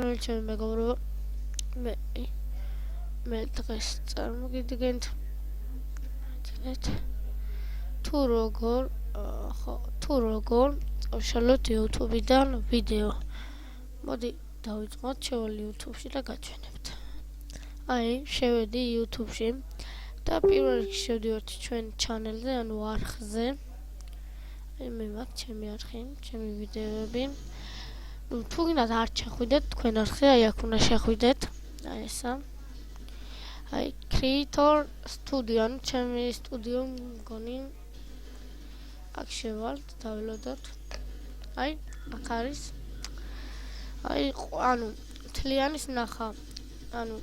ჩემი მეგობრებო, მე დღეს წარმოგიდგენთ თუ როგორ წავშალოთ YouTube-დან ვიდეო. მოდი დავიწყოთ, შევალ YouTube-ში და გაჩვენებთ. შევედი YouTube-ში და პირველ რიგში შევდივართ ჩვენ ჩანელზე, ანუ არხზე. მე მაქვს ჩემი არხი, ჩემი ვიდეოები. თუ გინდათ არ შეხვიდეთ თქვენ არხზე, აქ უნდა შეხვიდეთ. ესა. Creator Studio, ანუ ჩემი სტუდიო მგონი აქ შევალთ, დაველოდოთ. აქ არის. ანუ თლიანის ნახა, ანუ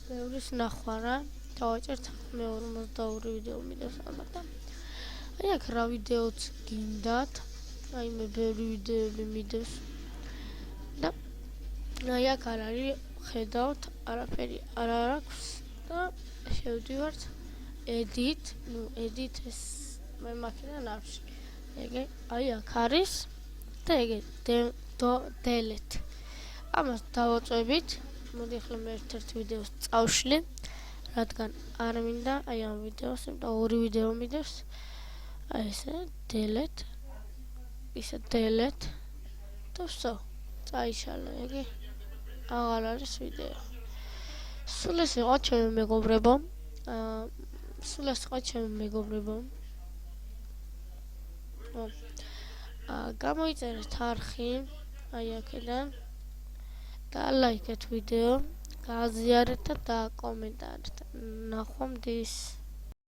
ბევრის ნახვა რა. დავაჭერთ მე 42 ვიდეო მიდევს ალბათ და აქ რა ვიდეოც გინდათ. მე ბევრი ვიდეოები მიდევს. და აქ არ არის, ხედავთ, არაფერი არ აქვს და შევდივართ edit, edit ეს მე მაქედან არის. აქ არის და delete. ამას დავაწვევით. მოდი ახლა მე ერთ ვიდეოს წავშლი, რადგან არ მინდა ამ ვიდეოს, იმიტომ ორი ვიდეო მიდევს. ესე delete, ისე delete და всё. წაიშალა, აღარ არის ვიდეო. სულ ეს იყო ჩემი მეგობრებო. გამოიწერეთ არხი, აქედან და ლაიქეთ ვიდეო, გააზიარეთ და კომენტარით. ნახვამდის.